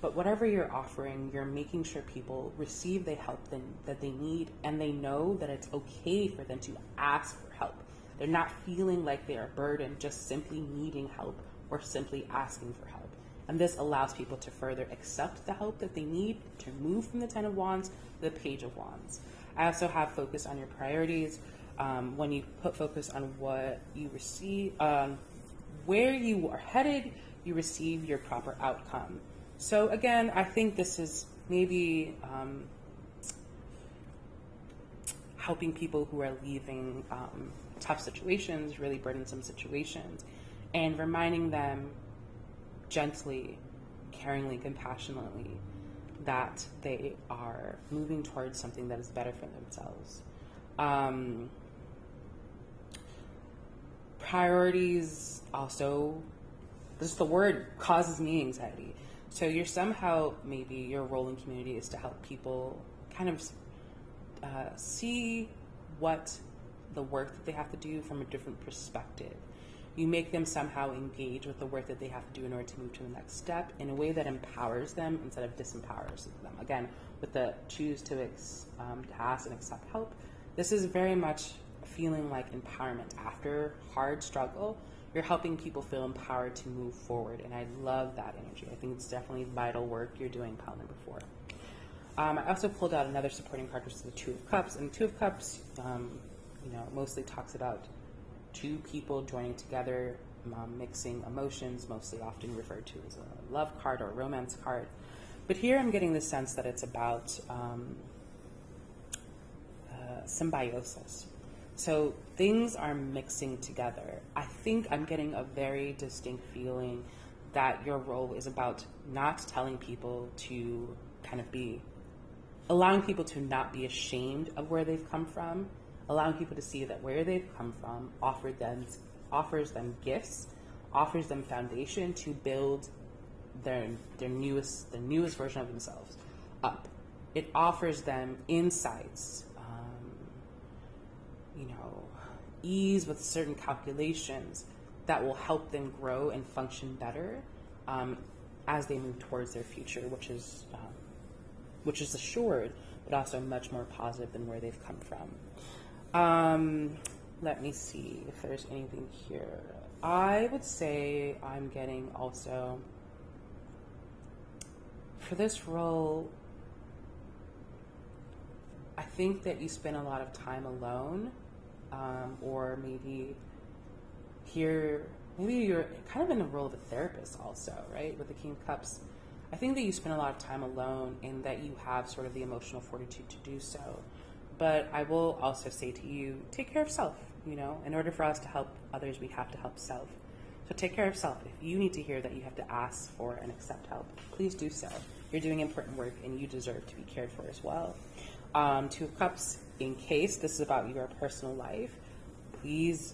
But whatever you're offering, you're making sure people receive the help that they need, and they know that it's okay for them to ask for help. They're not feeling like they're a burden, just simply needing help or simply asking for help. And this allows people to further accept the help that they need to move from the Ten of Wands to the Page of Wands. I also have focus on your priorities. When you put focus on what you receive, where you are headed, you receive your proper outcome. So again, I think this is maybe helping people who are leaving tough situations, really burdensome situations, and reminding them gently, caringly, compassionately that they are moving towards something that is better for themselves. Priorities also, just the word causes me anxiety. So you're somehow, maybe your role in community is to help people kind of see what the work that they have to do from a different perspective. You make them somehow engage with the work that they have to do in order to move to the next step in a way that empowers them instead of disempowers them. Again, with the choose to ask and accept help, this is very much feeling like empowerment. After hard struggle, you're helping people feel empowered to move forward, and I love that energy. I think it's definitely vital work you're doing, pile number 4. I also pulled out another supporting card, which is the Two of Cups, and Two of Cups, mostly talks about 2 people joining together mixing emotions, mostly often referred to as a love card or a romance card. But here I'm getting the sense that it's about symbiosis. So things are mixing together. I think I'm getting a very distinct feeling that your role is about not telling people to kind of be, allowing people to not be ashamed of where they've come from, allowing people to see that where they've come from offers them gifts, offers them foundation to build their newest version of themselves up. It offers them insights, ease with certain calculations that will help them grow and function better as they move towards their future, which is assured, but also much more positive than where they've come from. Let me see if there's anything here. I would say I'm getting also, for this role, I think that you spend a lot of time alone, or maybe you're kind of in the role of a therapist also, right? With the King of Cups. I think that you spend a lot of time alone and that you have sort of the emotional fortitude to do so. But I will also say to you, take care of self, In order for us to help others, we have to help self. So take care of self. If you need to hear that you have to ask for and accept help, please do so. You're doing important work and you deserve to be cared for as well. Two of Cups, in case this is about your personal life, please,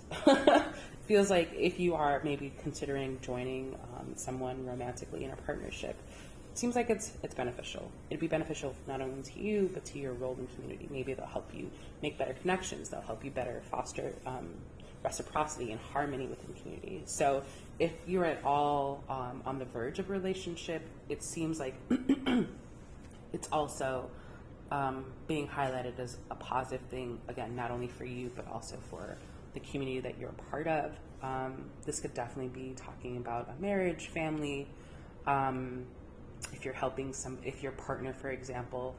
feels like if you are maybe considering joining someone romantically in a partnership, it seems like it's beneficial. It'd be beneficial not only to you, but to your role in community. Maybe they'll help you make better connections. They'll help you better foster reciprocity and harmony within community. So if you're at all on the verge of a relationship, it seems like it's also being highlighted as a positive thing, again, not only for you, but also for the community that you're a part of. This could definitely be talking about a marriage, family. If you're helping if your partner, for example,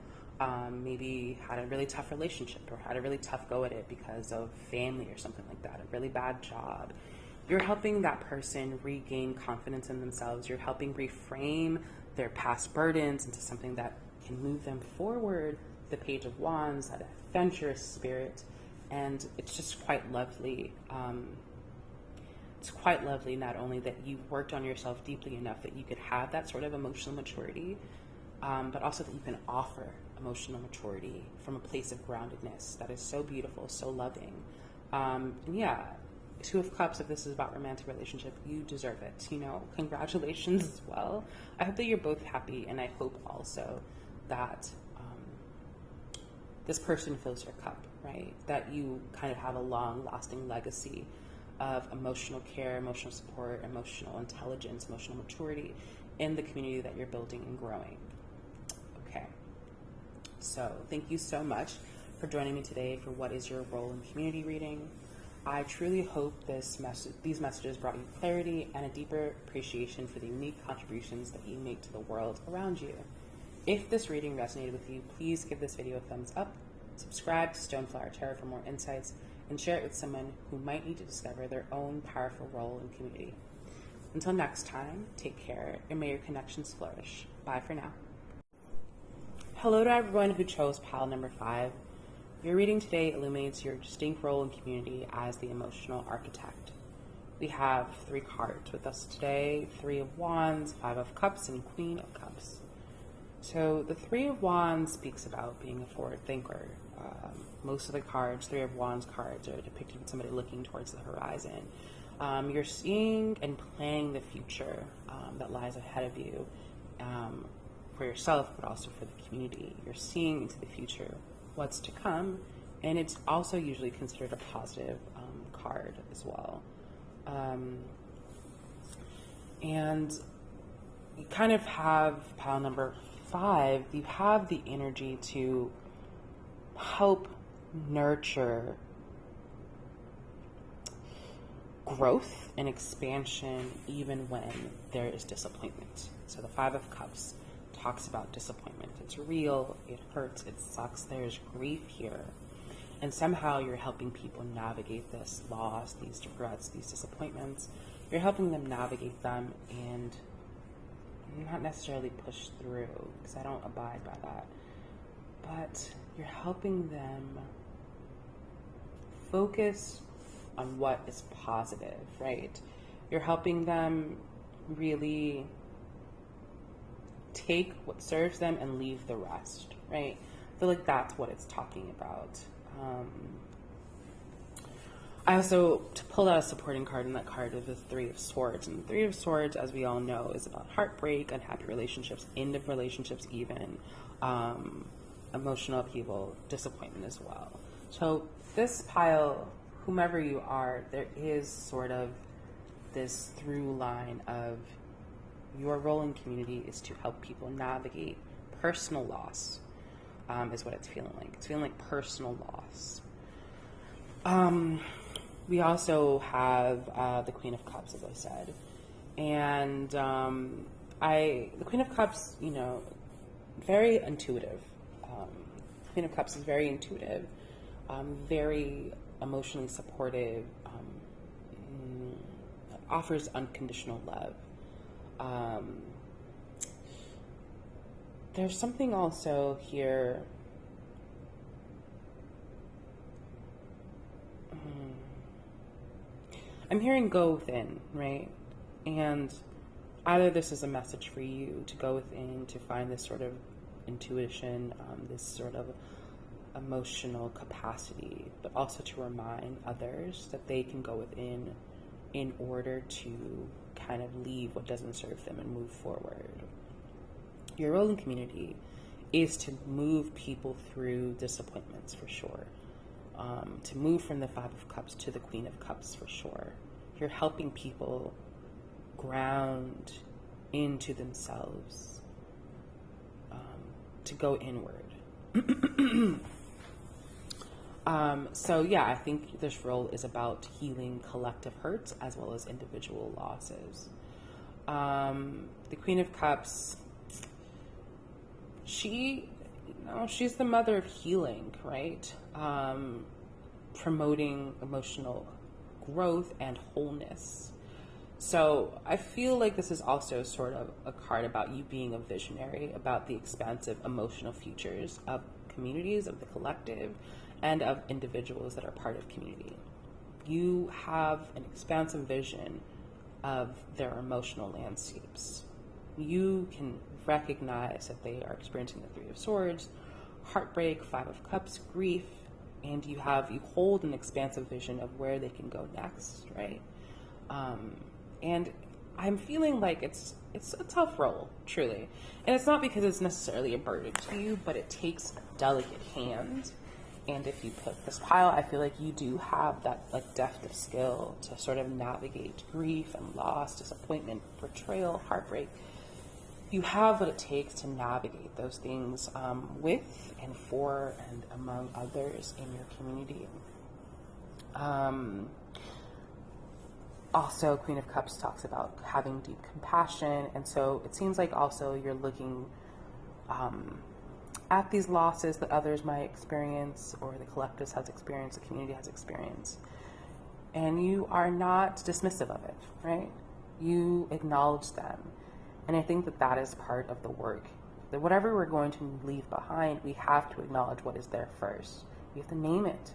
maybe had a really tough relationship or had a really tough go at it because of family or something like that, a really bad job, you're helping that person regain confidence in themselves. You're helping reframe their past burdens into something that can move them forward. The Page of Wands, that adventurous spirit, and it's just quite lovely. It's quite lovely not only that you worked on yourself deeply enough that you could have that sort of emotional maturity, but also that you can offer emotional maturity from a place of groundedness that is so beautiful, so loving. And yeah, Two of Cups, if this is about romantic relationship, you deserve it. Congratulations as well. I hope that you're both happy, and I hope also that this person fills your cup, right? That you kind of have a long-lasting legacy of emotional care, emotional support, emotional intelligence, emotional maturity in the community that you're building and growing. Okay. So thank you so much for joining me today for What is Your Role in Community Reading. I truly hope these messages brought you clarity and a deeper appreciation for the unique contributions that you make to the world around you. If this reading resonated with you, please give this video a thumbs up, subscribe to Stoneflower Tarot for more insights, and share it with someone who might need to discover their own powerful role in community. Until next time, take care, and may your connections flourish. Bye for now. Hello to everyone who chose pile number 5. Your reading today illuminates your distinct role in community as the emotional architect. We have 3 cards with us today: 3 of Wands, 5 of Cups, and Queen of Cups. So the 3 of Wands speaks about being a forward thinker. Most of the cards, 3 of Wands cards, are depicted with somebody looking towards the horizon. You're seeing and planning the future that lies ahead of you for yourself, but also for the community. You're seeing into the future, what's to come, and it's also usually considered a positive card as well. And you kind of have pile number 5, you have the energy to help nurture growth and expansion even when there is disappointment. So the 5 of Cups talks about disappointment. It's real, it hurts, it sucks, there's grief here. And somehow you're helping people navigate this loss, these regrets, these disappointments. you're helping them navigate them and not necessarily push through, because I don't abide by that. But you're helping them focus on what is positive, right? You're helping them really take what serves them and leave the rest, right? I feel like that's what it's talking about. I also pulled out a supporting card, and that card is the Three of Swords. And the Three of Swords, as we all know, is about heartbreak, unhappy relationships, end of relationships even, emotional upheaval, disappointment as well. So this pile, whomever you are, there is sort of this through line of your role in community is to help people navigate personal loss, is what it's feeling like. It's feeling like personal loss. We also have the Queen of Cups, as I said. And the Queen of Cups, very intuitive. Queen of Cups is very intuitive, very emotionally supportive, offers unconditional love. There's something also here. I'm hearing go within, right? And either this is a message for you to go within, to find this sort of intuition, this sort of emotional capacity, but also to remind others that they can go within in order to kind of leave what doesn't serve them and move forward. Your role in community is to move people through disappointments, for sure. To move from the Five of Cups to the Queen of Cups, for sure. You're helping people ground into themselves, to go inward. So yeah, I think this role is about healing collective hurts as well as individual losses. The Queen of Cups, she's the mother of healing, right? Promoting emotional growth and wholeness. So I feel like this is also sort of a card about you being a visionary, about the expansive emotional futures of communities, of the collective, and of individuals that are part of community. You have an expansive vision of their emotional landscapes. You can recognize that they are experiencing the Three of Swords, heartbreak, Five of Cups, grief, and you hold an expansive vision of where they can go next, right? And I'm feeling like it's a tough role, truly. And it's not because it's necessarily a burden to you, but it takes a delicate hand. And if you put this pile, I feel like you do have that depth of skill to sort of navigate grief and loss, disappointment, betrayal, heartbreak. You have what it takes to navigate those things with and for and among others in your community. Also, Queen of Cups talks about having deep compassion, and so it seems like also you're looking at these losses that others might experience, or the collective has experienced, the community has experienced, and you are not dismissive of it, right? You acknowledge them. And I think that is part of the work. That whatever we're going to leave behind, we have to acknowledge what is there first. We have to name it.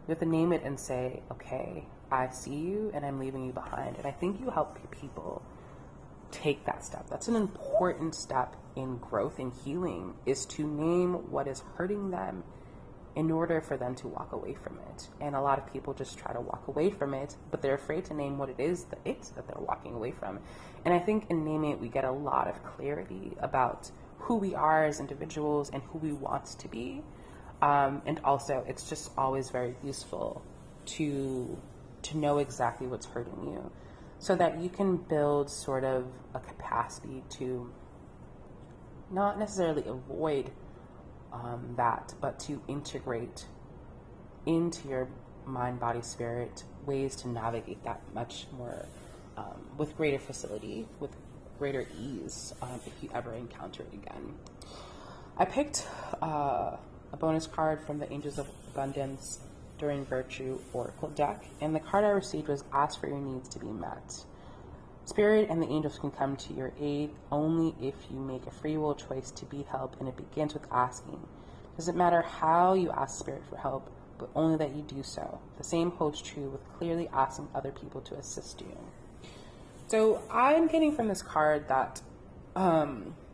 We have to name it and say, okay, I see you and I'm leaving you behind. And I think you help people take that step. That's an important step in growth and healing, is to name what is hurting them in order for them to walk away from it. And a lot of people just try to walk away from it, but they're afraid to name what it is that they're walking away from. And I think in naming it, we get a lot of clarity about who we are as individuals and who we want to be. And also, it's just always very useful to know exactly what's hurting you, so that you can build sort of a capacity to not necessarily avoid that, but to integrate into your mind, body, spirit ways to navigate that much more with greater facility, with greater ease, if you ever encounter it again. I picked a bonus card from the Angels of Abundance during Virtue Oracle deck, and the card I received was Ask for Your Needs to Be Met. Spirit and the angels can come to your aid only if you make a free will choice to be helped, and it begins with asking. It doesn't matter how you ask Spirit for help, but only that you do so. The same holds true with clearly asking other people to assist you. So I'm getting from this card that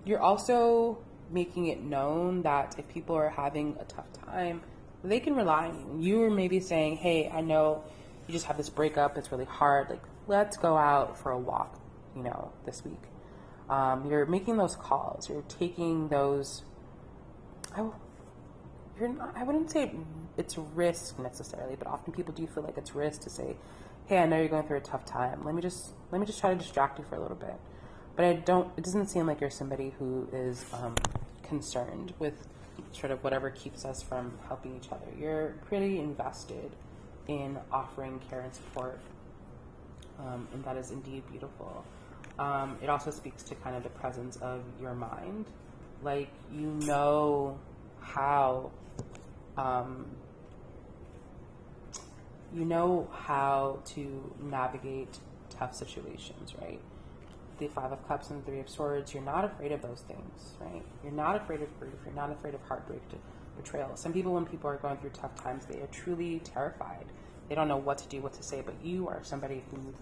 you're also making it known that if people are having a tough time, they can rely on you. You are maybe saying, hey, I know you just have this breakup, it's really hard, like, let's go out for a walk, this week. You're making those calls, you're taking those, I wouldn't say it's risk necessarily, but often people do feel like it's risk to say, hey, I know you're going through a tough time, let me just try to distract you for a little bit. But it doesn't seem like you're somebody who is concerned with sort of whatever keeps us from helping each other. You're pretty invested in offering care and support, and that is indeed beautiful. It also speaks to kind of the presence of your mind, like how to navigate tough situations, right? The Five of Cups and the Three of Swords, you're not afraid of those things, right? You're not afraid of grief. You're not afraid of heartbreak, betrayal. Some people, when people are going through tough times, they are truly terrified. They don't know what to do, what to say, but you are somebody who,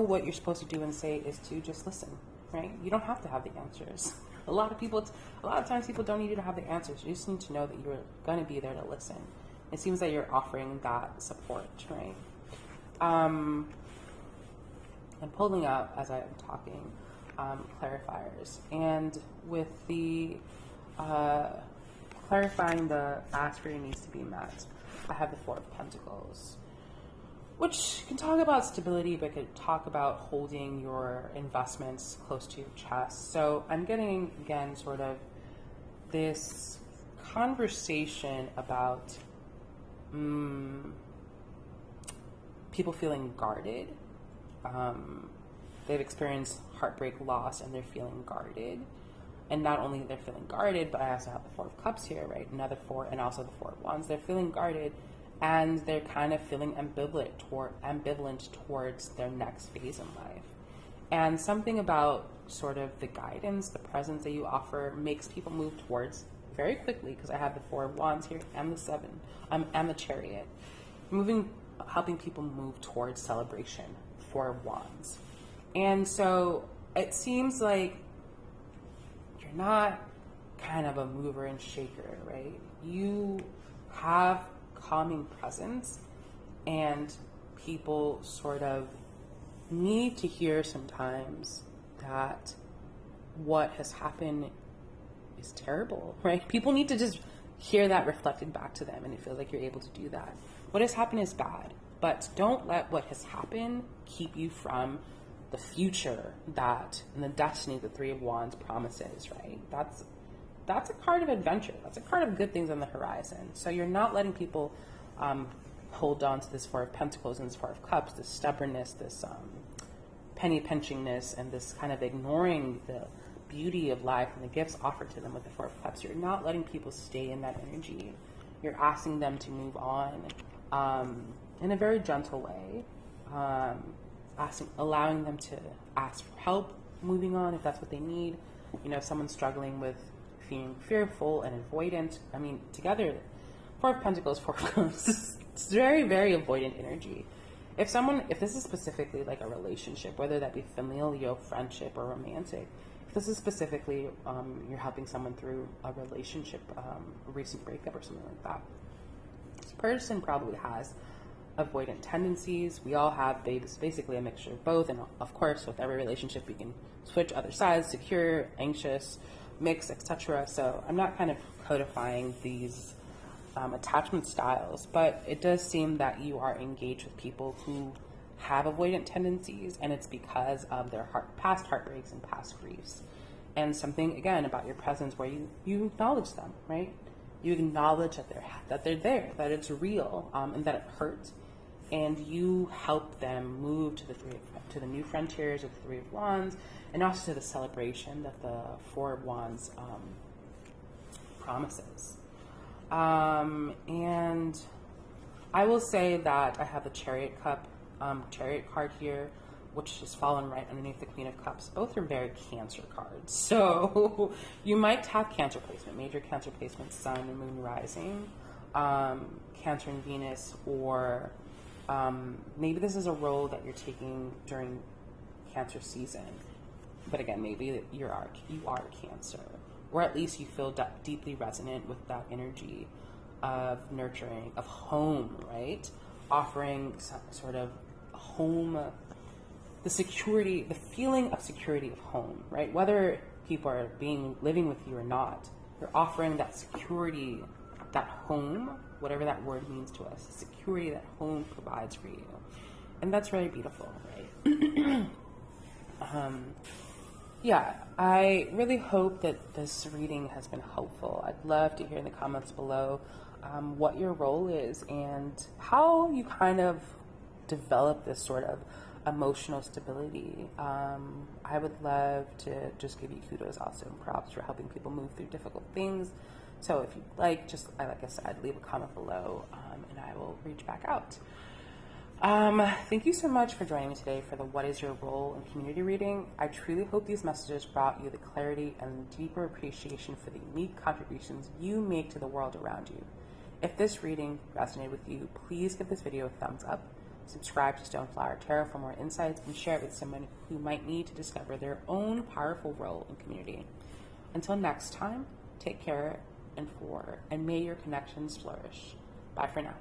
what you're supposed to do and say is to just listen, right? You don't have to have the answers. A lot of times people don't need you to have the answers. You just need to know that you're going to be there to listen. It seems that you're offering that support, right? I'm pulling out, as I'm talking, clarifiers. And with the clarifying the ask for your needs to be met, I have the Four of Pentacles, which can talk about stability, but could talk about holding your investments close to your chest. So I'm getting, again, sort of this conversation about people feeling guarded. They've experienced heartbreak, loss, and they're feeling guarded. And not only they're feeling guarded, but I also have the Four of Cups here, right? Another four, and also the Four of Wands. They're feeling guarded, and they're kind of feeling ambivalent towards their next phase in life. And something about sort of the guidance, the presence that you offer makes people move towards very quickly, because I have the Four of Wands here and the Seven, and the Chariot. Helping people move towards celebration. Four of Wands. And so it seems like you're not kind of a mover and shaker, right? You have calming presence, and people sort of need to hear sometimes that what has happened is terrible, right? People need to just hear that reflected back to them, and it feels like you're able to do that. What has happened is bad, but don't let what has happened keep you from the future and the destiny the Three of Wands promises, right? That's a card of adventure. That's a card of good things on the horizon. So you're not letting people hold on to this Four of Pentacles and this Four of Cups, this stubbornness, this penny pinchingness, and this kind of ignoring the beauty of life and the gifts offered to them with the Four of Cups. You're not letting people stay in that energy. You're asking them to move on in a very gentle way, allowing them to ask for help moving on if that's what they need. If someone's struggling with being fearful and avoidant, together, Four of Pentacles, Four of Cups, it's very, very avoidant energy. If this is specifically like a relationship, whether that be familial, friendship, or romantic, if this is specifically you're helping someone through a relationship, a recent breakup or something like that, this person probably has avoidant tendencies. We all have basically a mixture of both, and of course with every relationship we can switch other sides: secure, anxious, mixed, etc. So I'm not kind of codifying these attachment styles, but it does seem that you are engaged with people who have avoidant tendencies, and it's because of their past heartbreaks and past griefs. And something, again, about your presence where you acknowledge them, right? You acknowledge that they're there, that it's real, and that it hurts, and you help them move to the new frontiers of the Three of Wands, and also to the celebration that the Four of Wands promises. And I will say that I have the Chariot card here, which is fallen right underneath the Queen of Cups. Both are very Cancer cards. So you might have Cancer placement, major Cancer placement, Sun and Moon rising, Cancer and Venus, or maybe this is a role that you're taking during Cancer season. But again, maybe you are Cancer, or at least you feel deeply resonant with that energy of nurturing, of home, right? Offering some sort of home, the security, the feeling of security of home, right? Whether people are living with you or not, you're offering that security, that home, whatever that word means to us, security that home provides for you. And that's really beautiful, right? Yeah, I really hope that this reading has been helpful. I'd love to hear in the comments below what your role is and how you kind of develop this sort of emotional stability. I would love to just give you kudos also and props for helping people move through difficult things. So if you'd like, just like I said, leave a comment below and I will reach back out. Thank you so much for joining me today for the What is Your Role in Community reading. I truly hope these messages brought you the clarity and deeper appreciation for the unique contributions you make to the world around you. If this reading resonated with you, please give this video a thumbs up, subscribe to Stoneflower Tarot for more insights, and share it with someone who might need to discover their own powerful role in community. Until next time, take care and may your connections flourish. Bye for now.